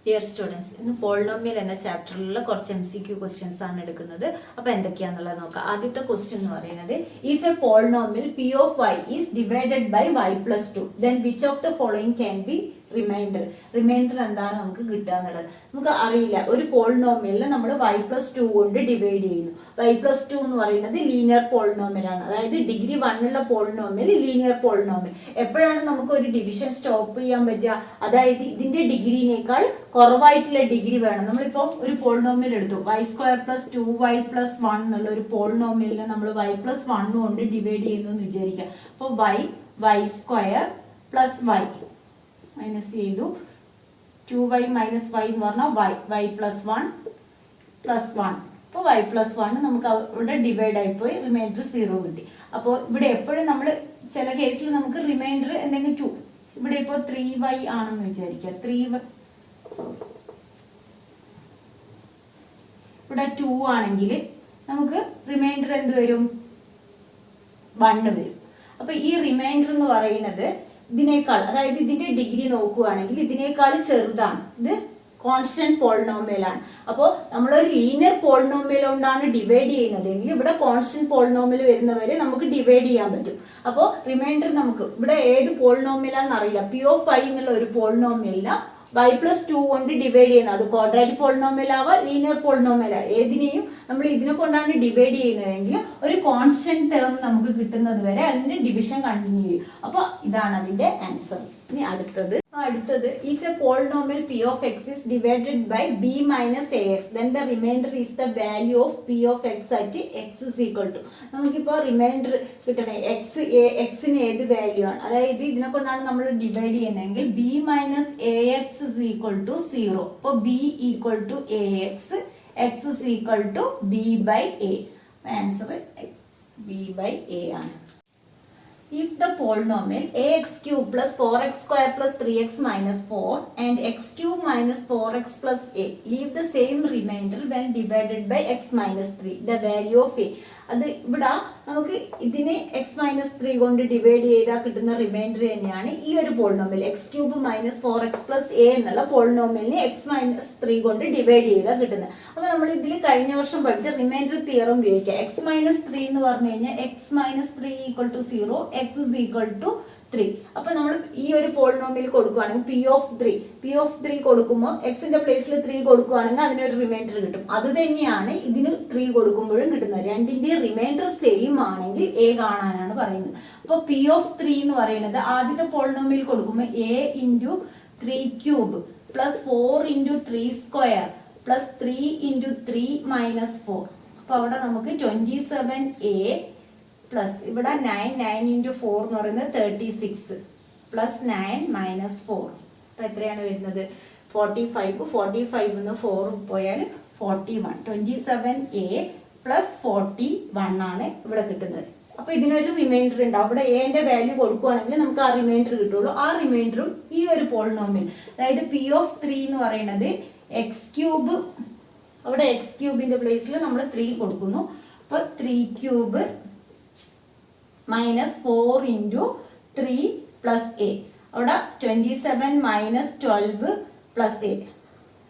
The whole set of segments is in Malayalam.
ഡിയർ സ്റ്റുഡൻസ്, ഇന്ന് പോളിനോമിയൽ എന്ന ചാപ്റ്ററിലുള്ള കുറച്ച് MCQ ക്വസ്റ്റ്യൻസ് ആണ് എടുക്കുന്നത്. അപ്പോൾ എന്തൊക്കെയാണെന്നുള്ളത് നോക്കാം. ആദ്യത്തെ ക്വസ്റ്റ്യൻ എന്ന് പറയുന്നത്, if A polynomial P of y is divided by y plus 2, then which of the following can be reminder? Reminder എന്താണ് നമുക്ക് കിട്ടുക എന്നുള്ളത് നമുക്ക് അറിയില്ല. ഒരു പോളിനോമിയലിനെ നമ്മൾ y plus 2 കൊണ്ട് ഡിവൈഡ് ചെയ്യുന്നു. y plus 2 എന്ന് പറയുന്നത് ലീനിയർ പോളിനോമിയൽ ആണ്. അതായത് ഡിഗ്രി 1 ഉള്ള പോളിനോമിയൽ ലീനിയർ പോളിനോമിയൽ. എപ്പോഴാണ് നമുക്ക് ഒരു ഡിവിഷൻ സ്റ്റോപ്പ് ചെയ്യാൻ പറ്റുക? അതായത് ഇതിന്റെ ഡിഗ്രിനേക്കാൾ കുറവായിട്ടുള്ള ഡിഗ്രി വേണം. നമ്മളിപ്പോൾ ഒരു പോളിനോമിയൽ എടുത്തു, y² plus 2y plus 1 എന്നുള്ള ഒരു പോളിനോമിയലിനെ നമ്മൾ y plus 1 കൊണ്ട് ഡിവൈഡ് ചെയ്യുന്നു എന്ന് വിചാരിക്കുക. അപ്പോൾ y² plus y മൈനസ് ചെയ്തു, 2y മൈനസ് y എന്ന് പറഞ്ഞാൽ y plus 1 plus 1. അപ്പോൾ y plus 1 നമുക്ക് ഇവിടെ ഡിവൈഡ് ആയിപ്പോയി, റിമൈൻഡർ 0 കിട്ടി. അപ്പോൾ ഇവിടെ എപ്പോഴും നമ്മൾ ചില കേസിൽ നമുക്ക് റിമൈൻഡർ എന്തെങ്കിലും 2, ഇവിടെ ഇപ്പോൾ 3y ആണെന്ന് വിചാരിക്കുക. 3y ഇവിടെ 2 ആണെങ്കിൽ നമുക്ക് റിമൈൻഡർ എന്ത് വരും? 1 വരും. അപ്പൊ ഈ റിമൈൻഡർ എന്ന് പറയുന്നത് ഇതിനേക്കാൾ, അതായത് ഇതിന്റെ ഡിഗ്രി നോക്കുകയാണെങ്കിൽ ഇതിനേക്കാൾ ചെറുതാണ്. ഇത് കോൺസ്റ്റന്റ് പോളിനോമിയൽ ആണ്. അപ്പോൾ നമ്മളൊരു ലീനിയർ പോളിനോമിയൽ കൊണ്ടാണ് ഡിവൈഡ് ചെയ്യുന്നതെങ്കിൽ ഇവിടെ കോൺസ്റ്റന്റ് പോളിനോമിയൽ വരുന്നവരെ നമുക്ക് ഡിവൈഡ് ചെയ്യാൻ പറ്റും. അപ്പോൾ റിമൈൻഡർ നമുക്ക് ഇവിടെ ഏത് പോളിനോമിയലാണെന്ന് അറിയില്ല. P of y എന്നുള്ള ഒരു പോളിനോമിയലിന് y plus 2 കൊണ്ട് ഡിവൈഡ് ചെയ്യുന്നത്, അത് ക്വാഡ്രാറ്റിക് പോളിനോമിയൽ ആവാം, ലീനിയർ പോളിനോമിയൽ ആവാം, ഏതിനെയും നമ്മൾ ഇതിനെ കൊണ്ടാണ് ഡിവൈഡ് ചെയ്യുന്നതെങ്കിൽ ഒരു കോൺസ്റ്റന്റ് ടേം നമുക്ക് കിട്ടുന്നത് വരെ അതിന്റെ ഡിവിഷൻ കണ്ടിന്യൂ ചെയ്യും. അപ്പോൾ ഇതാണ് അതിന്റെ ആൻസർ. ഇനി അടുത്തത് if A polynomial P of x is divided by b minus ax, then the remainder is the value of P of x at x is equal to. നമുക്കിപ്പോൾ റിമൈൻഡർ കിട്ടണേ എക്സിന് ഏത് വാല്യൂ ആണ്, അതായത് ഇതിനെ കൊണ്ടാണ് നമ്മൾ ഡിവൈഡ് ചെയ്യുന്നതെങ്കിൽ b minus ax is equal to 0. അപ്പോൾ b equal to ax, x is equal to b by a. Answer b by a ആണ്. If the polynomial ax cube plus 4x square plus 3x minus 4 and x cube minus 4x plus a leave the same remainder when divided by x minus 3, the value of a. അത് ഇവിടെ നമുക്ക് ഇതിനെ x minus 3 കൊണ്ട് ഡിവൈഡ് ചെയ്താൽ കിട്ടുന്ന റിമൈൻഡർ തന്നെയാണ് ഈ ഒരു polynomial. x cube minus 4x plus a എന്നുള്ള പോളിനോമിയലിനെ x minus 3 കൊണ്ട് ഡിവൈഡ് ചെയ്താൽ കിട്ടുന്നത്. അപ്പോൾ നമ്മൾ ഇതിൽ കഴിഞ്ഞ വർഷം പഠിച്ച റിമൈൻഡർ തിയറം ഉപയോഗിക്കുക. x minus 3 എന്ന് പറഞ്ഞു കഴിഞ്ഞാൽ x minus 3 equal to 0, x is equal to 3. അപ്പൊ നമ്മൾ ഈ ഒരു പോളിനോമിയൽ കൊടുക്കുകയാണെങ്കിൽ P of 3 കൊടുക്കുമ്പോൾ എക്സിന്റെ പ്ലേസിൽ 3 കൊടുക്കുകയാണെങ്കിൽ അതിനൊരു റിമൈൻഡർ കിട്ടും. അത് തന്നെയാണ് ഇതിന് 3 കൊടുക്കുമ്പോഴും കിട്ടുന്നത്. രണ്ടിന്റെ റിമൈൻഡർ സെയിം ആണെങ്കിൽ a കാണാനാണ് പറയുന്നത്. അപ്പൊ P of 3 എന്ന് പറയുന്നത് ആദ്യത്തെ പോളിനോമിയൽ കൊടുക്കുമ്പോൾ a into 3 cube plus 4 into 3 square plus 3 into 3 minus 4. അപ്പൊ അവിടെ നമുക്ക് 27a പ്ലസ് ഇവിടെ 9 into 4 എന്ന് പറയുന്നത് 36 പ്ലസ് 9 മൈനസ് 4. അപ്പം എത്രയാണ് വരുന്നത്? 45 എന്ന് 4 പോയാൽ 41. 27a പ്ലസ് 41 ആണ് ഇവിടെ കിട്ടുന്നത്. അപ്പോൾ ഇതിനൊരു റിമൈൻഡർ ഉണ്ട്. അവിടെ എന്റെ വാല്യൂ കൊടുക്കുകയാണെങ്കിൽ നമുക്ക് ആ റിമൈൻഡർ കിട്ടുള്ളൂ. ആ റിമൈൻഡറും ഈ ഒരു പോളിനോമിയൽ, അതായത് P of 3 എന്ന് പറയുന്നത് എക്സ് ക്യൂബ്, അവിടെ എക്സ് ക്യൂബിന്റെ പ്ലേസിൽ നമ്മൾ 3 കൊടുക്കുന്നു. അപ്പോൾ 3 cube minus 4 into 3 plus A, അവിടെ 27 മൈനസ് 12 പ്ലസ് എ,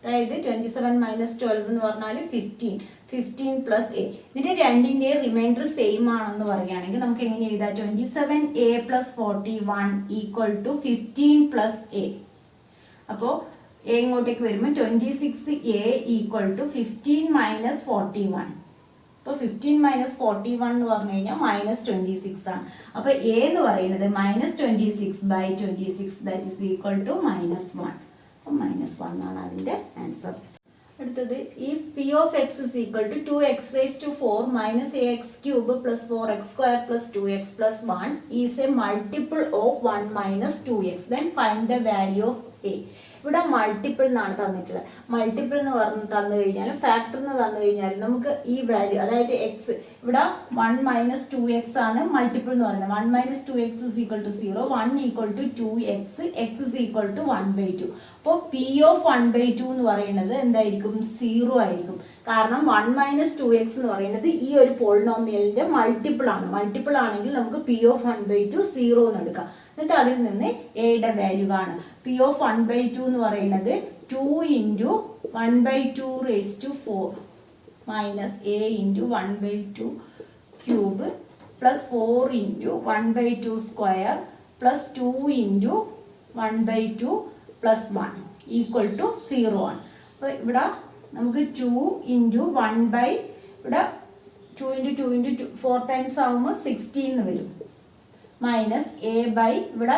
അതായത് 27 മൈനസ് 12 എന്ന് പറഞ്ഞാൽ 15 പ്ലസ് എ. ഇതിന്റെ രണ്ടിന്റെ റിമൈൻഡർ സെയിം ആണെന്ന് പറയുകയാണെങ്കിൽ നമുക്ക് എങ്ങനെ എഴുതാം? 27a plus 41 equal to 15 plus a. അപ്പോൾ എ ഇങ്ങോട്ടേക്ക് വരുമ്പോൾ 26a ഈക്വൽ ടു 15 മൈനസ് 41. അപ്പോൾ 15 മൈനസ് 41 എന്ന് പറഞ്ഞു കഴിഞ്ഞാൽ മൈനസ് 26 ആണ്. അപ്പോൾ എ എന്ന് പറയുന്നത് minus 26 by 26, that is equal to -1. അപ്പോൾ -1 ആണ് അതിൻ്റെ ആൻസർ. അടുത്തത്, if P of x is equal to 2x raised to 4 minus ax cube plus 4x square plus 2x plus 1 is a multiple of 1 minus 2x, then find the value of a. ഇവിടെ മൾട്ടിപ്പിൾ എന്നാണ് തന്നിട്ടുള്ളത്. മൾട്ടിപ്പിൾ എന്ന് പറഞ്ഞ് തന്നു കഴിഞ്ഞാൽ, ഫാക്ടർ എന്ന് തന്നു കഴിഞ്ഞാൽ നമുക്ക് ഈ വാല്യൂ, അതായത് എക്സ് ഇവിടെ 1 മൈനസ് 2x ആണ് മൾട്ടിപ്പിൾ എന്ന് പറയുന്നത്. 1 minus 2x is equal to 0, 1 equal to 2x, x is equal to 1/2. അപ്പോൾ P of 1/2 എന്ന് പറയുന്നത് എന്തായിരിക്കും? 0 ആയിരിക്കും. കാരണം 1 മൈനസ് 2x എന്ന് പറയുന്നത് ഈ ഒരു പോളിനോമിയലിന്റെ മൾട്ടിപ്പിൾ ആണ്. മൾട്ടിപ്പിൾ ആണെങ്കിൽ നമുക്ക് P of 1/2 0 എന്ന് എടുക്കാം. എന്നിട്ട് അതിൽ നിന്ന് എയുടെ വാല്യൂ കാണും. പി ഓഫ് 1/2 എന്ന് പറയുന്നത് 2 into 1/2 raise to 4 minus a into 1/2 cube plus 4 into 1/2 square plus 2 into 1/2 plus 1 equal to 0 ആണ്. അപ്പോൾ ഇവിടെ നമുക്ക് 2 ഇൻറ്റു 1 ഇവിടെ 2 ഇൻറ്റു 2 ഇൻറ്റു 4 ടൈംസ് ആകുമ്പോൾ 16 വരും മൈനസ് എ ബൈ ഇവിടെ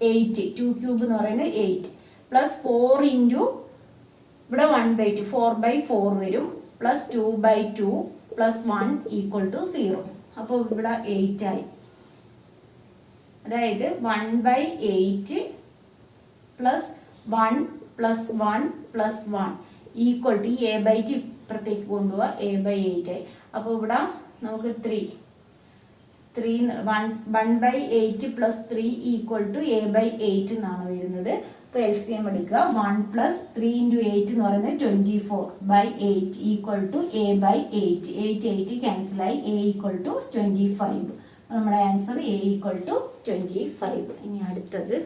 8 2 ക്യൂബ് എന്ന് പറയുന്നത് 8 പ്ലസ് 4 ഇൻറ്റു ഇവിടെ 1/2 4/4 വരും പ്ലസ് 2/2 പ്ലസ് 1 ഈക്വൽ ടു 0. അപ്പോൾ ഇവിടെ 8 ആയി. അതായത് 1/8 plus 1 plus 1 plus 1 equal to a by t ഇപ്പുറത്തേക്ക് കൊണ്ടുപോവുക a/8 ആയി. അപ്പോൾ ഇവിടെ നമുക്ക് 1/8 പ്ലസ് 3 ഈക്വൽ ടു a/8 എന്നാണ് വരുന്നത്. അപ്പോൾ LCM എടുക്കുക. 1 പ്ലസ് 3 ഇൻറ്റു 8 എന്ന് പറയുന്നത് 24/8 ഈക്വൽ ടു a/8. 8 ക്യാൻസലായി a ഈക്വൽ ടു 25. നമ്മുടെ ആൻസർ a ഈക്വൽ ടു 25. ഇനി അടുത്തത്,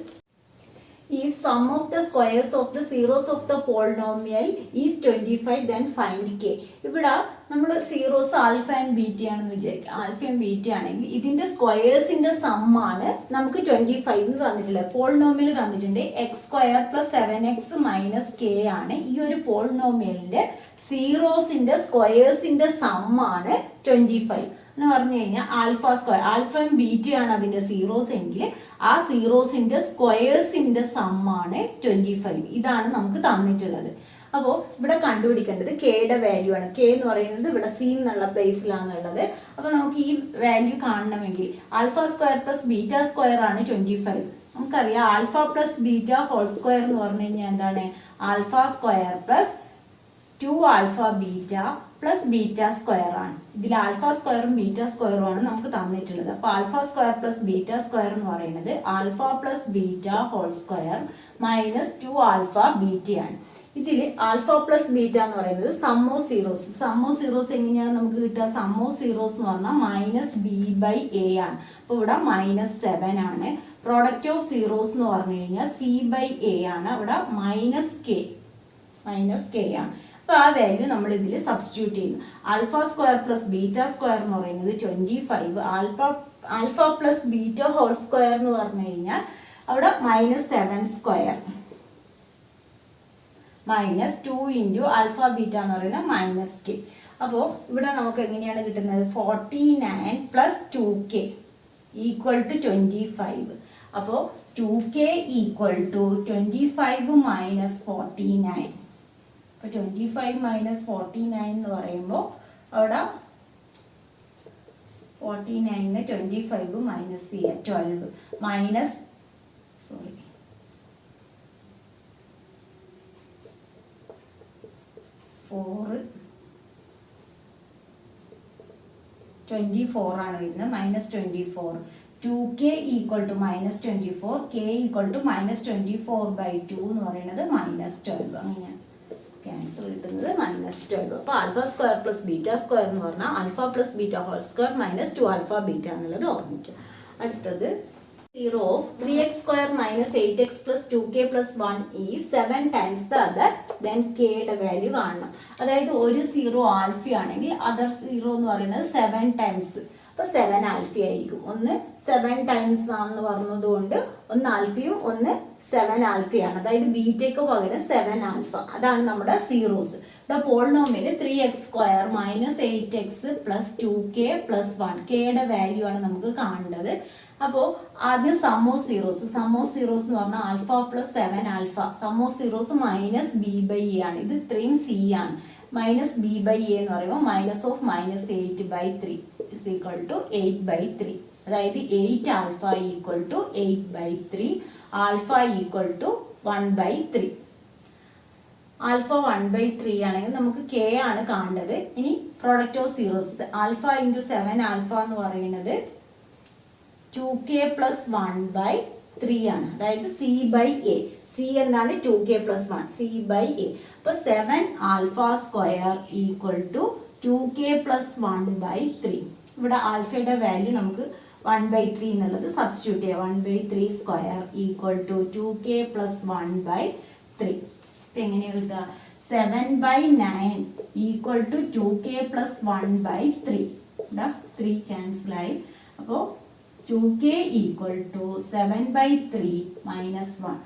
if sum of the squares of the zeros of the polynomial is 25 then find k. ഇവിടെ നമ്മൾ സീറോസ് ആൽഫ ആൻഡ് ബീറ്റ ആണെന്ന് വിചാരിക്കുക. ആൽഫയും ബീറ്റ ആണെങ്കിൽ ഇതിന്റെ സ്ക്വയേഴ്സിന്റെ സം ആണ് നമുക്ക് 25 എന്ന് തന്നിട്ടുള്ളത്. പോളിനോമിയൽ തന്നിട്ടുണ്ട് x² plus 7x minus k ആണ്. ഈ ഒരു പോളിനോമിയലിന്റെ സീറോസിന്റെ സ്ക്വയേഴ്സിന്റെ സം ആണ് 25 എന്ന് പറഞ്ഞു കഴിഞ്ഞാൽ ആൽഫ സ്ക്വയർ, ആൽഫയും ബീറ്റയാണ് അതിന്റെ സീറോസ് എങ്കിൽ ആ സീറോസിന്റെ സ്ക്വയേഴ്സിന്റെ സം ആണ് 25. ഇതാണ് നമുക്ക് തന്നിട്ടുള്ളത്. അപ്പോൾ ഇവിടെ കണ്ടുപിടിക്കേണ്ടത് കെയുടെ വാല്യൂ ആണ്. കെ എന്ന് പറയുന്നത് ഇവിടെ സി എന്നുള്ള പ്ലേസിലാണുള്ളത്. അപ്പോൾ നമുക്ക് ഈ വാല്യൂ കാണണമെങ്കിൽ alpha square plus beta square ആണ് 25. നമുക്കറിയാം alpha plus beta whole square എന്ന് പറഞ്ഞു കഴിഞ്ഞാൽ എന്താണ്? Alpha square plus 2 alpha beta plus beta square ആണ്. ഇതിൽ ആൽഫ സ്ക്വയറും ബീറ്റ സ്ക്വയറും ആണ് നമുക്ക് തന്നിട്ടുള്ളത്. അപ്പോൾ alpha square plus beta square എന്ന് പറയുന്നത് alpha plus beta whole square minus 2 alpha ബീറ്റയാണ്. ഇതിൽ ആൽഫ പ്ലസ് ബീറ്റ എന്ന് പറയുന്നത് sum of zeros. Sum of zeros എങ്ങനെയാണ് നമുക്ക് കിട്ടുക? സം ഓഫ് സീറോസ് എന്ന് പറഞ്ഞാൽ മൈനസ് ബി ബൈ എ ആണ്. അപ്പോൾ ഇവിടെ -7 ആണ്. പ്രോഡക്റ്റ് ഓഫ് സീറോസ് എന്ന് പറഞ്ഞു കഴിഞ്ഞാൽ സി ബൈ എ ആണ്. അവിടെ മൈനസ് കെ ആണ്. അപ്പോൾ ആ വാല്യൂ നമ്മൾ ഇതിൽ സബ്സ്റ്റിറ്റ്യൂട്ട് ചെയ്യുന്നു. Alpha square plus beta square എന്ന് പറയുന്നത് 25. Alpha plus beta whole square എന്ന് പറഞ്ഞു കഴിഞ്ഞാൽ അവിടെ -7 square minus 2 into alpha beta എന്ന് പറയുന്നത് മൈനസ് കെ. അപ്പോൾ ഇവിടെ നമുക്ക് എങ്ങനെയാണ് കിട്ടുന്നത്? 49 പ്ലസ് 2k ഈക്വൽ ടു 25. അപ്പോൾ 2k ഈക്വൽ ടു 25 മൈനസ് 49. അപ്പോൾ 25 മൈനസ് 49 എന്ന് പറയുമ്പോൾ അവിടെ 49 25 മൈനസ് ചെയ്യാം 12 മൈനസ് 24 ആണ് വരുന്നത്. -24. 2k equal to -24, k equal to -24/2 എന്ന് പറയുന്നത് -12. അങ്ങനെയാണ് ക്യാൻസൽ കിട്ടുന്നത് -12. അപ്പോൾ alpha square plus beta square എന്ന് പറഞ്ഞാൽ alpha plus beta whole square minus 2 alpha beta എന്നുള്ളത് ഓർമ്മിക്കുക. അടുത്തത് 0 of 3x square minus 8x plus 2k plus 1 is 7 times the other, then k യുടെ വാല്യൂ കാണണം. അതായത് ഒരു സീറോ ആൽഫ ആണെങ്കിൽ അതർ സീറോ എന്ന് പറയുന്നത് 7 ടൈംസ്. അപ്പോൾ 7 ആൽഫ ആയിരിക്കും. ഒന്ന് 7 ടൈംസ് ആണെന്ന് പറഞ്ഞത് കൊണ്ട് ഒന്ന് ആൽഫയും ഒന്ന് 7 ആൽഫയാണ്. അതായത് ബീറ്റയ്ക്ക് പകരം 7 ആൽഫ. അതാണ് നമ്മുടെ സീറോസ്. ഇവിടെ polynomial 3x square minus 8x plus 2k plus 1 കെയുടെ വാല്യൂ ആണ് നമുക്ക് കാണേണ്ടത്. അപ്പോൾ ആദ്യം സം ഓഫ് സീറോസ് എന്ന് പറഞ്ഞാൽ alpha plus 7 alpha. Sum of zeros minus b by a ആണ്. ഇത് ഇത്രയും സി ആണ്. മൈനസ് ബി ബൈ എ എന്ന് പറയുമ്പോൾ minus of -8/3 is equal to 8/3. അതായത് 8 alpha equal to 8/3. Alpha equal to 1/3. Alpha 1/3 ആണെങ്കിൽ നമുക്ക് കെ ആണ് കാണേണ്ടത്. ഇനി product of zeros alpha into 7 alpha എന്ന് പറയുന്നത് 2k plus 1/3 ആണ്. അതായത് സി ബൈ എ. സി എന്താണ്? 2k plus 1 C by a. അപ്പോൾ 7 alpha square equal to 2k plus 1/3. ഇവിടെ ആൽഫയുടെ വാല്യൂ നമുക്ക് 1/3 എന്നുള്ളത് സബ്സ്റ്റിറ്റ്യൂട്ട് ചെയ്യുക. 1/3 square equal to 2k plus 1/3. ഇപ്പം എങ്ങനെയാണ് കിട്ടുക? 7/9 ഈക്വൽ ടു 2k പ്ലസ് 1/3. 3 ക്യാൻസലായി. അപ്പോൾ 2k equal to 7/3 minus 1.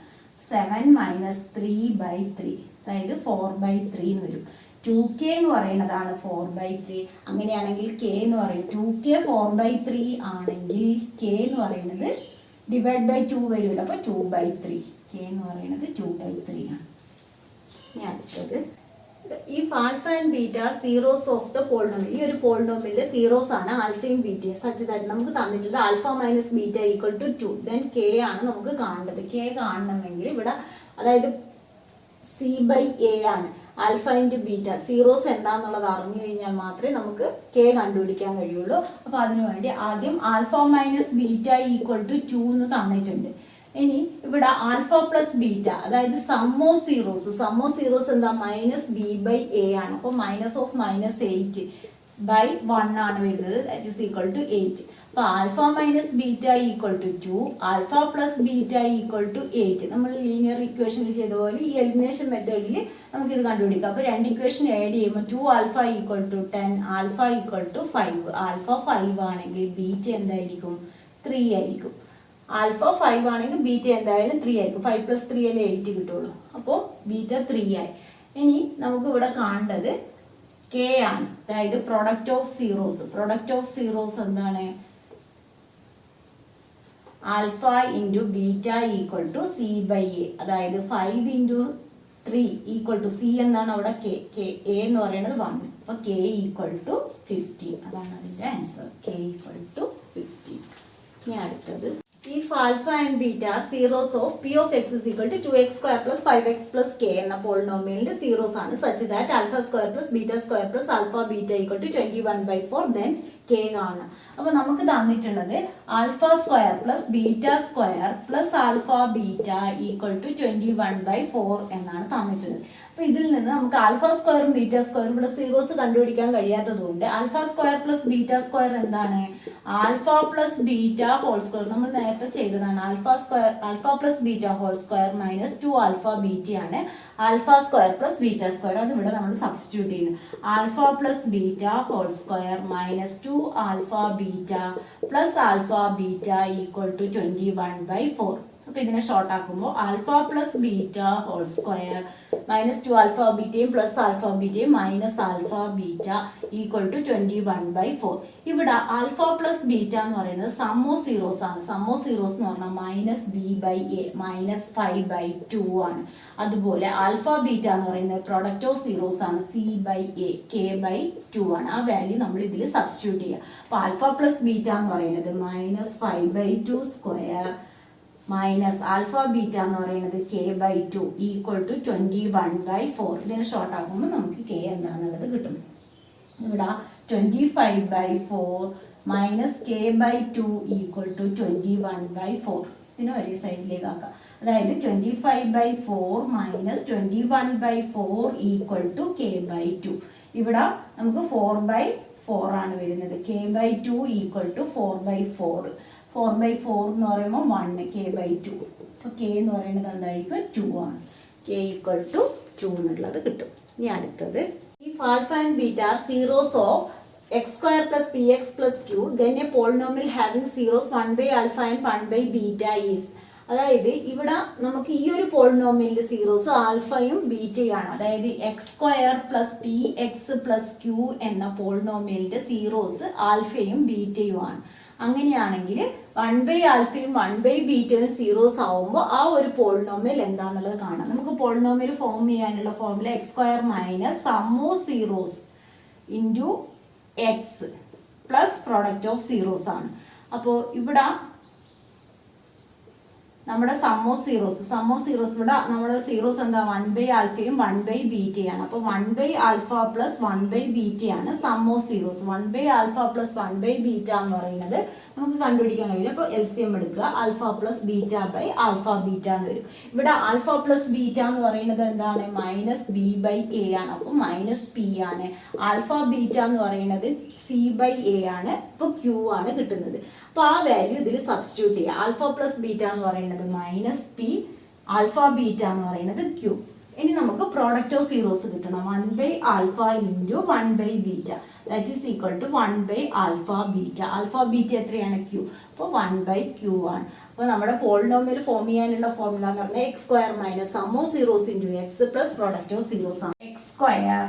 7 minus 3/3, അതായത് 4/3 എന്ന് വരും. 2k എന്ന് പറയുന്നതാണ് 4/3. അങ്ങനെയാണെങ്കിൽ k എന്ന് പറയും 2k 4/3 ആണെങ്കിൽ k എന്ന് പറയുന്നത് ഡിവൈഡ് ബൈ 2 വരില്ല. അപ്പോൾ 2/3. k എന്ന് പറയുന്നത് 2/3 ആണ്. ഇനി അടുത്തത്, if alpha and beta zeros of the polynomial, ഈ ഒരു പോളിനോമിയലിലെ സീറോസ് ആണ് ആൽഫയും ബീറ്റയും, സച്ച് ദാറ്റ് നമുക്ക് തന്നിട്ടുള്ളത് alpha minus beta equal to 2. Then k ആണ് നമുക്ക് കാണേണ്ടത്. കെ കാണണമെങ്കിൽ ഇവിടെ അതായത് സി ബൈ എ ആണ്. ആൽഫ ഇൻറ്റു ബീറ്റ സീറോസ് എന്താണെന്നുള്ളത് അറിഞ്ഞു കഴിഞ്ഞാൽ മാത്രമേ നമുക്ക് കെ കണ്ടുപിടിക്കാൻ കഴിയുള്ളൂ. അപ്പോൾ അതിനുവേണ്ടി ആദ്യം alpha minus beta equal to 2 എന്ന് തന്നിട്ടുണ്ട്. ഇനി ഇവിടെ ആൽഫ പ്ലസ് ബീറ്റ അതായത് സം ഓഫ് സീറോസ് എന്താ? മൈനസ് ബി ബൈ എ ആണ്. അപ്പോൾ മൈനസ് ഓഫ് മൈനസ് 8/1 ആണ് വരുന്നത്. That is equal to 8. അപ്പോൾ alpha minus beta equal to 2, alpha plus beta equal to 8. നമ്മൾ ലീനിയർ ഇക്വേഷനിൽ ചെയ്ത പോലെ ഈ എലിമിനേഷൻ മെത്തേഡിൽ നമുക്കിത് കണ്ടുപിടിക്കാം. അപ്പോൾ രണ്ട് ഇക്വേഷൻ ആഡ് ചെയ്യുമ്പോൾ 2 alpha equal to 10, alpha equal to 5. Alpha 5 ആണെങ്കിൽ ബീറ്റ എന്തായിരിക്കും? 3 ആയിരിക്കും. ആൽഫ 5 ആണെങ്കിൽ ബീറ്റ എന്തായാലും 3 ആയിരിക്കും. 5 പ്ലസ് 3 അല്ലേ 8 കിട്ടുള്ളൂ. അപ്പോൾ ബീറ്റ 3 ആയി. ഇനി നമുക്ക് ഇവിടെ കാണേണ്ടത് കെ ആണ്, അതായത് പ്രൊഡക്റ്റ് ഓഫ് സീറോസ് എന്താണ്? Alpha into beta equal to c by a. അതായത് 5 ഇൻറ്റു 3 ഈക്വൽ ടു സി എന്നാണ് അവിടെ കെ എ എന്ന് പറയുന്നത് 1. അപ്പോൾ കെ ഈക്വൽ ടു 15. അതാണ് അതിൻ്റെ ആൻസർ. K equal to 15. ഇനി അടുത്തത്, if alpha and beta zeros of p of x is equal to 2x square plus 5x plus k എന്ന പോളിനോമിയലിന്റെ സീറോസ് ആണ്, such that alpha square plus beta square plus alpha beta equal to 21/4, then k കാണണം. അപ്പോൾ നമുക്ക് തന്നിട്ടുള്ളത് alpha square plus beta square plus alpha beta equal to 21/4 എന്നാണ് തന്നിട്ടുള്ളത്. അപ്പോൾ ഇതിൽ നിന്ന് നമുക്ക് ആൽഫ സ്ക്വയറും ബീറ്റ സ്ക്വയറും ഇവിടെ സീറോസ് കണ്ടുപിടിക്കാൻ കഴിയാത്തതുകൊണ്ട് alpha square plus beta square എന്താണ്? Alpha plus beta whole square. നമ്മൾ നേരത്തെ ചെയ്തതാണ്. Alpha plus beta whole square minus 2 alpha beta ആണ്. Alpha square plus beta square അത് ഇവിടെ നമ്മൾ സബ്സ്റ്റിറ്റ്യൂട്ട് ചെയ്യുന്നു. Alpha plus beta whole square minus 2 alpha beta plus alpha beta equal to 21/4. അപ്പോൾ ഇതിനെ ഷോർട്ട് ആക്കുമ്പോൾ alpha plus beta whole square minus 2 alpha ബീറ്റയും plus alpha ബീറ്റയും minus alpha beta equal to 21/4. ഇവിടെ ആൽഫ പ്ലസ് ബീറ്റ എന്ന് പറയുന്നത് സം ഓഫ് സീറോസ് ആണ്. സം ഓഫ് സീറോസ് എന്ന് പറഞ്ഞാൽ minus b by a minus 5/2 ആണ്. അതുപോലെ ആൽഫ ബീറ്റ എന്ന് പറയുന്നത് പ്രൊഡക്റ്റ് ഓഫ് സീറോസ് ആണ്. സി ബൈ എ k/2 ആണ്. ആ വാല്യൂ നമ്മൾ ഇതിൽ സബ്സ്റ്റിറ്റ്യൂട്ട് ചെയ്യുക. അപ്പോൾ ആൽഫ പ്ലസ് ബീറ്റ എന്ന് പറയുന്നത് minus 5/2 square minus alpha beta എന്ന് പറയുന്നത് k/2 ഈക്വൽ ടു 21/4. ഇതിനെ ഷോർട്ട് ആക്കുമ്പോൾ നമുക്ക് k എന്താണെന്നുള്ളത് കിട്ടും. ഇവിടെ 25/4 മൈനസ് k/2 ഈക്വൽ ടു 21/4. ഇതിനെ ഒരേ സൈഡിലേക്ക് ആക്കാം. അതായത് 25/4 മൈനസ് 21/4 ഈക്വൽ ടു k/2. ഇവിടെ നമുക്ക് 4/4 ആണ് വരുന്നത്. k/2 equal to 4/4. 4/4 എന്ന് പറയുമ്പോൾ 1 k/2. അപ്പോൾ k എന്ന് പറയുന്നത് എന്തായിരിക്കും? 2 ആണ്. k ഈക്വൽ ടു 2 എന്നുള്ളത് കിട്ടും. ഇനി അടുത്തത്, if alpha and beta are zeros of x square plus px plus q, then a polynomial having zeros 1/alpha and 1/beta is. അതായത് ഇവിടെ നമുക്ക് ഈ ഒരു പോളിനോമിയലിന്റെ സീറോസ് ആൽഫയും ബീറ്റയാണ്. അതായത് x square plus p x plus q എന്ന പോളിനോമിയലിന്റെ സീറോസ് ആൽഫയും ബീറ്റയും ആണ്. അങ്ങനെയാണെങ്കിൽ 1/ആൽഫയും 1/ബീറ്റയും സീറോസ് ആവുമ്പോൾ ആ ഒരു പോളിനോമിയൽ എന്താണെന്നുള്ളത് കാണാം. നമുക്ക് പോളിനോമിയൽ ഫോം ചെയ്യാനുള്ള formula x square minus sum of zeros into x plus product of zeros ആണ്. അപ്പോൾ ഇവിടെ നമ്മുടെ സം ഓഫ് സീറോസ് ഇവിടെ നമ്മുടെ സീറോസ് എന്താ? 1/ആൽഫയും 1/ബീറ്റയാണ്. അപ്പോൾ 1/ആൽഫ പ്ലസ് 1/ബീറ്റയാണ് സം ഓഫ് സീറോസ്. 1/ആൽഫ പ്ലസ് 1/ബീറ്റ എന്ന് പറയുന്നത് നമുക്ക് കണ്ടുപിടിക്കാൻ കഴിയില്ല. അപ്പോൾ LCM എടുക്കുക. Alpha plus beta by alpha beta എന്ന് വരും. ഇവിടെ ആൽഫ പ്ലസ് ബീറ്റ എന്ന് പറയുന്നത് എന്താണ്? മൈനസ് ബി ബൈ എ ആണ്. അപ്പോൾ മൈനസ് പി ആണ്. ആൽഫ ബീറ്റ എന്ന് പറയുന്നത് സി ബൈ എ ആണ്. ഇപ്പോൾ ക്യൂ ആണ് കിട്ടുന്നത്. അപ്പോൾ ആ വാല്യൂ ഇതിൽ സബ്സ്റ്റിറ്റ്യൂട്ട് ചെയ്യുക. ആൽഫ പ്ലസ് ബീറ്റ എന്ന് പറയുന്നത് മൈനസ് പി, ആൽഫ ബീറ്റ എന്ന് പറയുന്നത് ക്യൂ. ഇനി നമുക്ക് പ്രോഡക്റ്റ് ഓഫ് സീറോസ് കിട്ടണം. 1/α into 1/β that is equal to 1/α-β. Alpha beta എത്രയാണ്? ക്യൂ. അപ്പോൾ 1/q ആണ്. അപ്പോൾ നമ്മുടെ പോളിനോമിയൽ ഫോം ചെയ്യാനുള്ള ഫോർമുല എന്ന് പറഞ്ഞാൽ x square minus sum of zeros into x plus product of zeros ആണ്. X square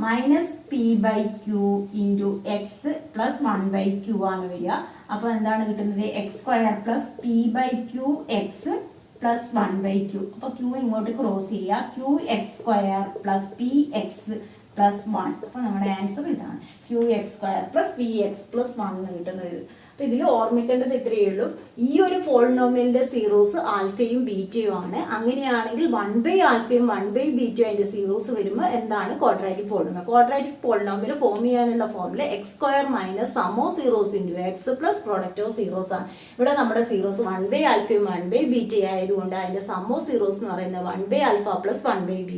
minus p by q into x plus 1/q ആണ് വരിക. അപ്പോൾ എന്താണ് കിട്ടുന്നത്? X square plus p by q x plus 1/q. അപ്പോൾ ക്യൂ ഇങ്ങോട്ട് ക്രോസ് ചെയ്യുക. Q x square plus p x plus 1. അപ്പോൾ നമ്മുടെ ആൻസർ ഇതാണ്. Q x square plus p x plus 1 എന്ന് കിട്ടുന്നത്. അപ്പോൾ ഇതിൽ ഓർമ്മിക്കേണ്ടത് ഇത്രയേ ഉള്ളൂ. ഈ ഒരു പോളിനോമിയലിന്റെ സീറോസ് ആൽഫയും ബീറ്റയും ആണ്. അങ്ങനെയാണെങ്കിൽ 1/α-യും 1/β അതിന്റെ സീറോസ് വരുമ്പോൾ എന്താണ്? Quadratic polynomial. Quadratic polynomial form ചെയ്യാനുള്ള formula x square minus sum of zeros into x plus product of zeros ആണ്. ഇവിടെ നമ്മുടെ സീറോസ് 1/α-യും 1/β ആയതുകൊണ്ട് അതിന്റെ സം ഓഫ് സീറോസ് എന്ന് പറയുന്നത് 1/α പ്ലസ് 1/β.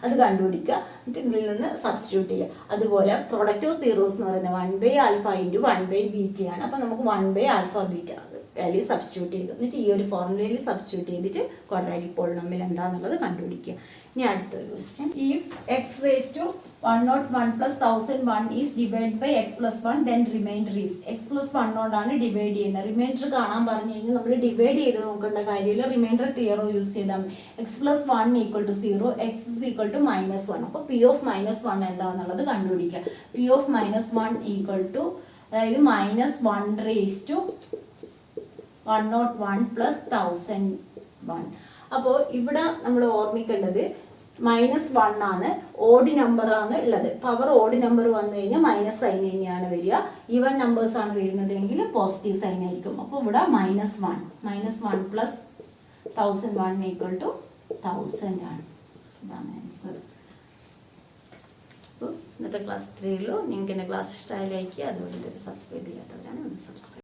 അത് കണ്ടുപിടിക്കുക. ഇതിൽ നിന്ന് സബ്സ്റ്റിറ്റ്യൂട്ട് ചെയ്യുക. അതുപോലെ പ്രോഡക്റ്റ് ഓഫ് സീറോസ് എന്ന് പറയുന്നത് 1/α ഇൻറ്റു 1/β ആണ്. അപ്പോൾ നമുക്ക് 1/α-β വാല്യൂ സബ്സ്റ്റിറ്റ്യൂട്ട് ചെയ്തു. എന്നിട്ട് ഈ ഒരു ഫോർമുലയിൽ സബ്സ്റ്റിറ്റ്യൂട്ട് ചെയ്തിട്ട് ക്വാഡ്രാറ്റിക് പോളിനോമിയൽ എന്താണെന്നുള്ളത് കണ്ടുപിടിക്കുക. ഇനി അടുത്തൊരു question. If x raise to 101 plus 1001 is divide by x plus 1 then remainder is. X plus 1 കൊണ്ടാണ് ഡിവൈഡ് ചെയ്യുന്നത്. റിമൈൻഡർ കാണാൻ പറഞ്ഞു കഴിഞ്ഞാൽ നമ്മൾ ഡിവൈഡ് ചെയ്ത് നോക്കേണ്ട കാര്യമില്ല. റിമൈൻഡർ തിയറം യൂസ് ചെയ്താൽ മതി. X plus 1 equal to 0, x is equal to -1. അപ്പോൾ പി ഓഫ് -1 എന്താണെന്നുള്ളത് കണ്ടുപിടിക്കുക. പി ഓഫ് -1 ഈക്വൽ ടു അതായത് -1 റേസ് ടു 101 പ്ലസ് 1001. അപ്പോൾ ഇവിടെ നമ്മൾ ഓർമ്മിക്കേണ്ടത് -1 ആണ്, ഓഡ് നമ്പർ ആണ് ഉള്ളത്. പവർ ഓഡ് നമ്പർ വന്നു കഴിഞ്ഞാൽ മൈനസ് സൈൻ തന്നെയാണ് വരിക. ഈവൻ നമ്പേഴ്സ് ആണ് വരുന്നതെങ്കിൽ പോസിറ്റീവ് സൈൻ ആയിരിക്കും. അപ്പോൾ ഇവിടെ -1 പ്ലസ് 1001 ഈക്വൽ ടു 1000 ആണ്. ഇതാണ് ആൻസർ. അപ്പോൾ ഇന്നത്തെ ക്ലാസ് 3 ഉള്ളൂ. നിങ്ങൾക്ക് എൻ്റെ ക്ലാസ് ഇഷ്ടമായി ലൈക്ക് ചെയ്യുക. അതുപോലെ ഇതൊരു സബ്സ്ക്രൈബ് ചെയ്യാത്തവരാണ് ഒന്ന് സബ്സ്ക്രൈബ്